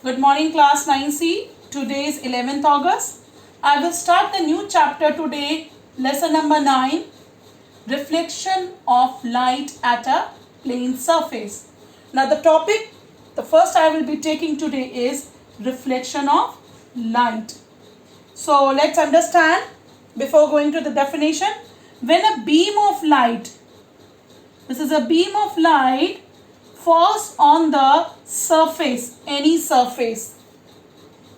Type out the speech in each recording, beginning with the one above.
Good morning, class 9C. Today is 11th August. I will start the new chapter today, lesson number 9, reflection of light at a plane surface. Now the topic, the first I will be taking today is reflection of light. So let's understand before going to the definition. When a beam of light, this is a beam of light, falls on the surface, any surface,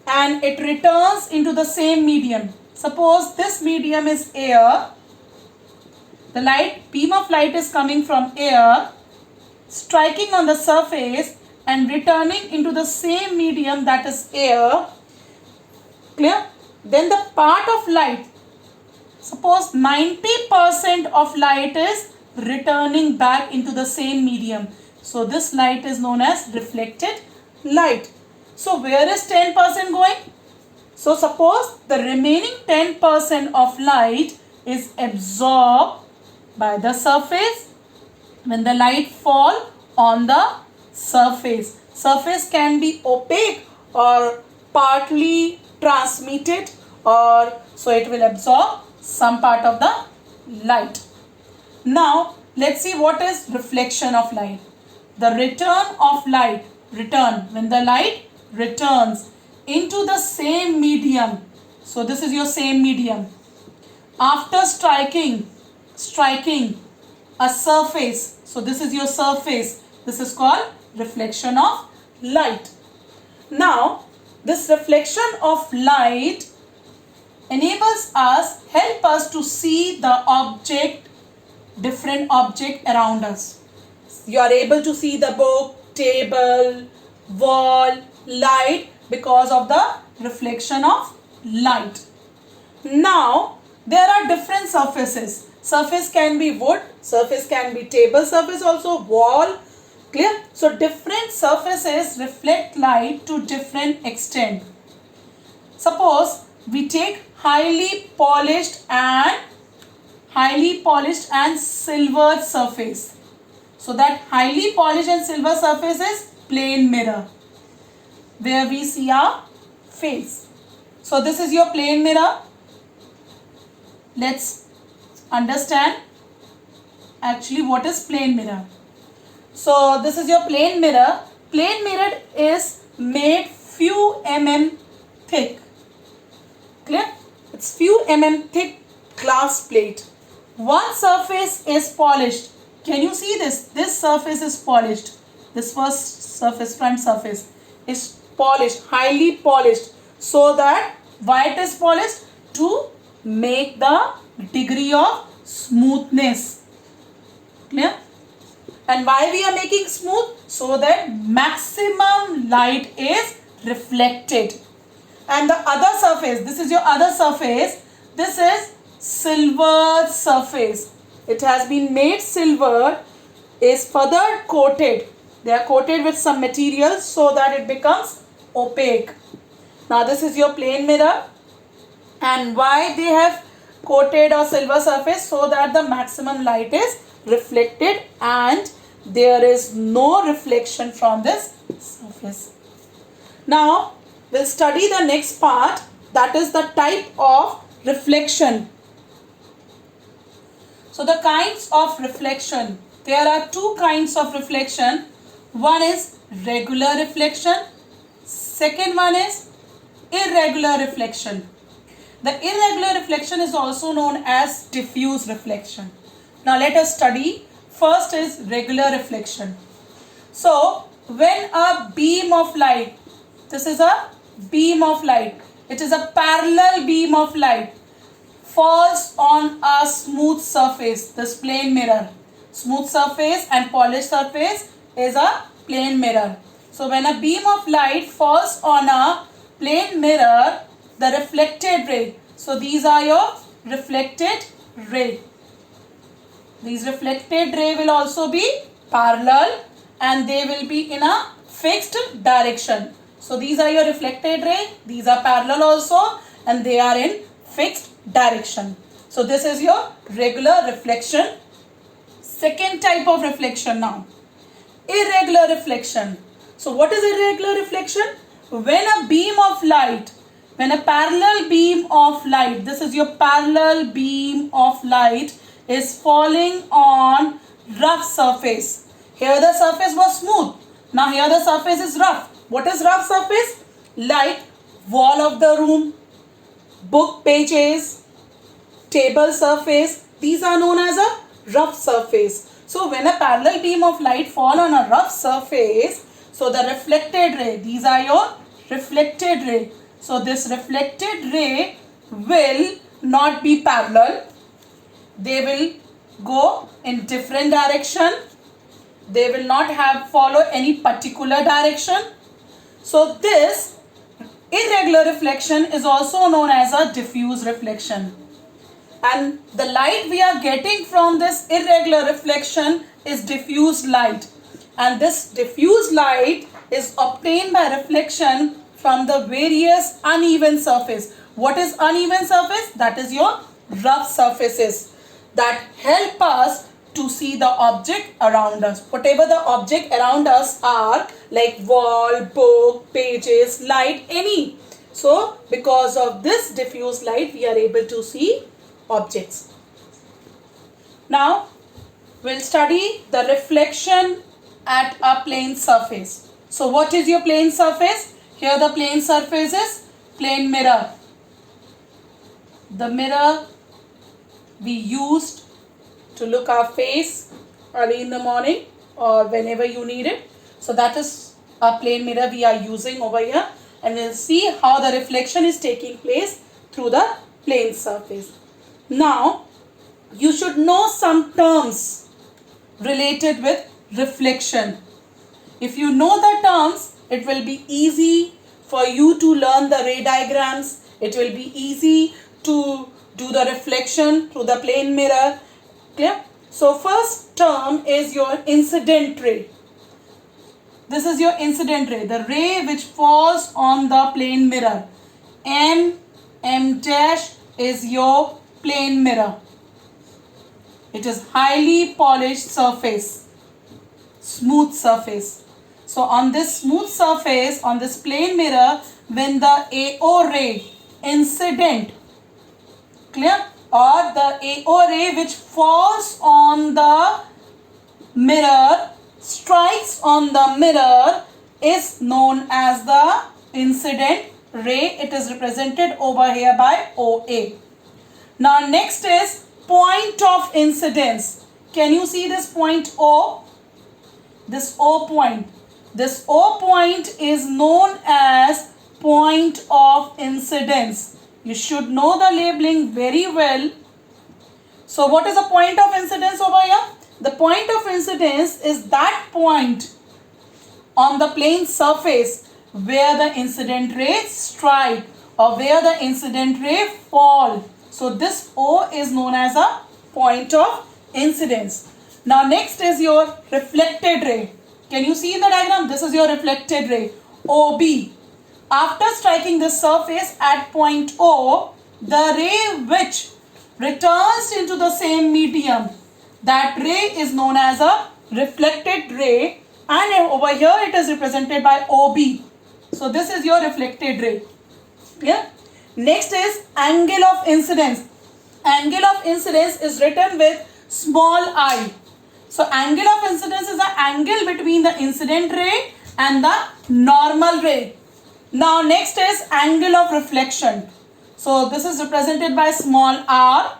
and it returns into the same medium. Suppose this medium is air. The beam of light is coming from air, striking on the surface and returning into the same medium, that is air. Clear? Then the part of light, suppose 90% of light is returning back into the same medium. So this light is known as reflected light. So where is 10% going? So suppose the remaining 10% of light is absorbed by the surface when the light fall on the surface. Surface can be opaque or partly transmitted, or so it will absorb some part of the light. Now let's see what is reflection of light. The return of light, when the light returns into the same medium. So this is your same medium. After striking a surface, so this is your surface. This is called reflection of light. Now this reflection of light help us to see the different object around us. You are able to see the book, table, wall, light because of the reflection of light. Now there are different surfaces. Surface can be wood, surface can be table surface also, wall. Clear? So different surfaces reflect light to different extent. Suppose we take highly polished and silver surface. So that highly polished and silver surface is plane mirror, where we see our face. So this is your plane mirror. Let's understand actually what is plane mirror. So this is your plane mirror. Plane mirror is made few thick. Clear? It's few thick glass plate. One surface is polished. Can you see this? This surface is polished. This first surface, front surface, is polished, highly polished. So that why it is polished? To make the degree of smoothness. Clear? And why we are making smooth? So that maximum light is reflected. And the other surface, this is your other surface. This is silver surface. It has been made silver, is further coated. They are coated with some material so that it becomes opaque. Now this is your plane mirror. And why they have coated a silver surface? So that the maximum light is reflected and there is no reflection from this surface. Now we'll study the next part, that is the type of reflection. So the kinds of reflection, there are two kinds of reflection. One is regular reflection. Second one is irregular reflection. The irregular reflection is also known as diffuse reflection. Now let us study. First is regular reflection. So when a beam of light, this is a beam of light, it is a parallel beam of light, falls on a smooth surface, this plane mirror. Smooth surface and polished surface is a plane mirror. So when a beam of light falls on a plane mirror, the reflected ray, so these are your reflected ray. These reflected ray will also be parallel and they will be in a fixed direction. So these are your reflected ray, these are parallel also and they are in fixed direction. So this is your regular reflection. Second type of reflection now, irregular reflection. So what is irregular reflection? when a beam of light, when a parallel beam of light, this is your parallel beam of light, is falling on rough surface. Here the surface was smooth. Now here the surface is rough. What is rough surface? Like wall of the room, book pages, table surface. These are known as a rough surface. So when a parallel beam of light fall on a rough surface, so the reflected ray, these are your reflected ray. So this reflected ray will not be parallel. They will go in different direction. They will not follow any particular direction. So this irregular reflection is also known as a diffuse reflection. And the light we are getting from this irregular reflection is diffused light. And this diffused light is obtained by reflection from the various uneven surface. What is uneven surface? That is your rough surfaces that help us to see the object around us. Whatever the object around us are, like wall, book, pages, light, any. So because of this diffuse light, we are able to see objects. Now we'll study the reflection at a plane surface. So what is your plane surface? Here the plane surface is plane mirror. The mirror we used to look our face early in the morning or whenever you need it. So that is a plane mirror we are using over here, and we'll see how the reflection is taking place through the plane surface. Now you should know some terms related with reflection. If you know the terms, it will be easy for you to learn the ray diagrams. It will be easy to do the reflection through the plane mirror. Clear? So first term is your incident ray. This is your incident ray, the ray which falls on the plane mirror. M dash is your plane mirror. It is highly polished surface, smooth surface. So on this smooth surface, on this plane mirror, when the AO ray incident, clear, or the AO ray which falls on the mirror, strikes on the mirror, is known as the incident ray. It is represented over here by OA. Now next is point of incidence. Can you see this point O? This O point. This O point is known as point of incidence. You should know the labeling very well. So what is the point of incidence over here? The point of incidence is that point on the plane surface where the incident rays strike or where the incident ray fall. So this O is known as a point of incidence. Now next is your reflected ray. Can you see in the diagram? This is your reflected ray, OB. After striking the surface at point O, the ray which returns into the same medium, that ray is known as a reflected ray, and over here it is represented by OB. So this is your reflected ray. Yeah. Next is angle of incidence. Angle of incidence is written with small I. So angle of incidence is the angle between the incident ray and the normal ray. Now next is angle of reflection. So this is represented by small r.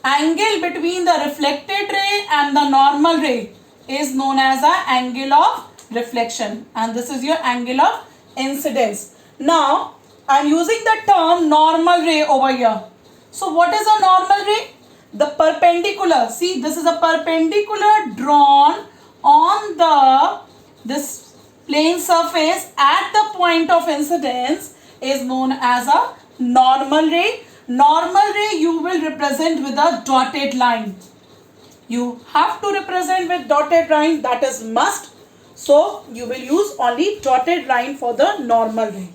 Angle between the reflected ray and the normal ray is known as the angle of reflection, and this is your angle of incidence. Now I am using the term normal ray over here. So what is a normal ray? The perpendicular, see, this is a perpendicular drawn on this plane surface at the point of incidence is known as a normal ray. Normal ray you will represent with a dotted line. You have to represent with dotted line, that is must. So you will use only dotted line for the normal ray.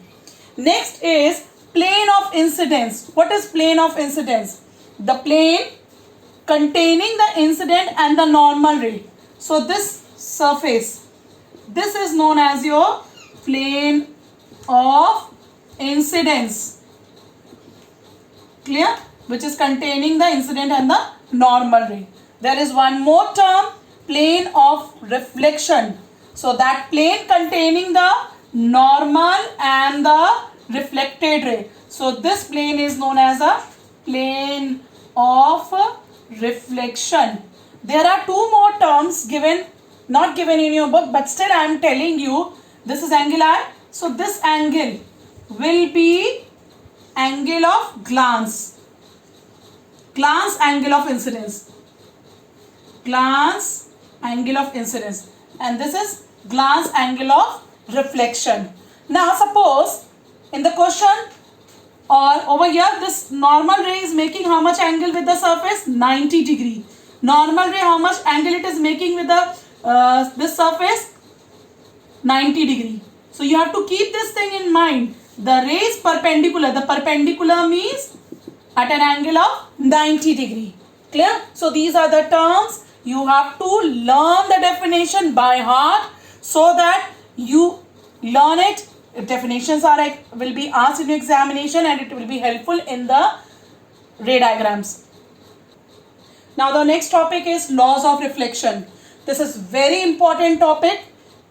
Next is plane of incidence. What is plane of incidence? The plane containing the incident and the normal ray. So this surface, this is known as your plane of incidence. Clear? Which is containing the incident and the normal ray. There is one more term, plane of reflection. So that plane containing the normal and the reflected ray. So this plane is known as a plane of reflection. There are two more terms given, not given in your book, but still I am telling you. This is angle I. So this angle will be angle of glance. Glance angle of incidence. Glance angle of incidence. And this is glance angle of reflection. Now suppose in the question or over here, this normal ray is making how much angle with the surface? 90 degree. Normal ray, how much angle it is making with the this surface? 90 degree. So you have to keep this thing in mind. The ray is perpendicular. The perpendicular means at an angle of 90 degree. Clear? So these are the terms. You have to learn the definition by heart so that you learn it. Definitions are will be asked in your examination and it will be helpful in the ray diagrams. Now the next topic is laws of reflection. This is very important topic.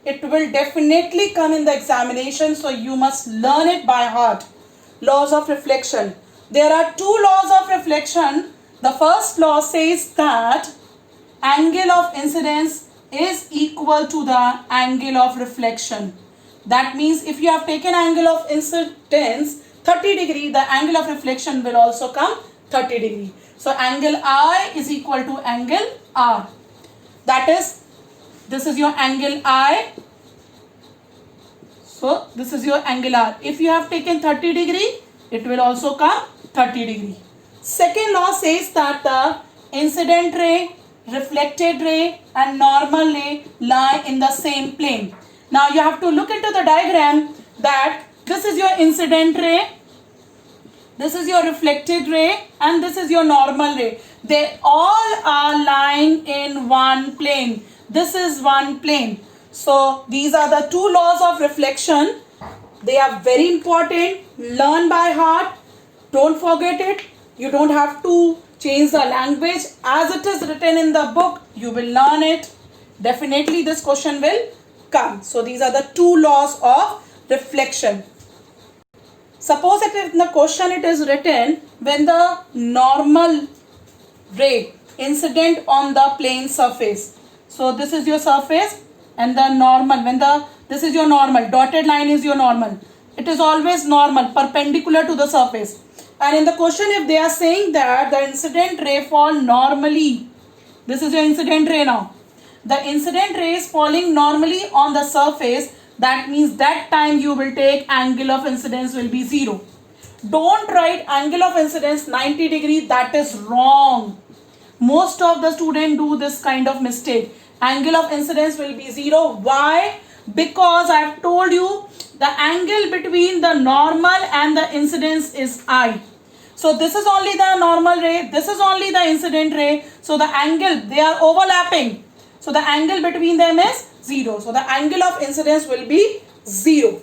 It will definitely come in the examination, so you must learn it by heart. Laws of reflection. There are two laws of reflection. The first law says that angle of incidence is equal to the angle of reflection. That means if you have taken angle of incidence 30 degree, the angle of reflection will also come 30 degree. So angle I is equal to angle R. That is, this is your angle I. So this is your angle R. If you have taken 30 degree, it will also come 30 degree. Second law says that the incident ray, reflected ray and normal ray lie in the same plane. Now you have to look into the diagram that this is your incident ray, this is your reflected ray and this is your normal ray. They all are lying in one plane. This is one plane. So these are the two laws of reflection. They are very important. Learn by heart. Don't forget it. You don't have to change the language. As it is written in the book, you will learn it. Definitely this question will come. So these are the two laws of reflection. Suppose if in the question it is written when the normal ray incident on the plane surface. So this is your surface and the normal, this is your normal, dotted line is your normal. It is always normal, perpendicular to the surface. And in the question if they are saying that the incident ray fall normally, this is your incident ray now. The incident ray is falling normally on the surface. That means that time you will take angle of incidence will be 0. Don't write angle of incidence 90 degree. That is wrong. Most of the students do this kind of mistake. Angle of incidence will be 0. Why? Because I have told you the angle between the normal and the incidence is I. So this is only the normal ray. This is only the incident ray. So the angle, they are overlapping. So the angle between them is 0. So the angle of incidence will be 0.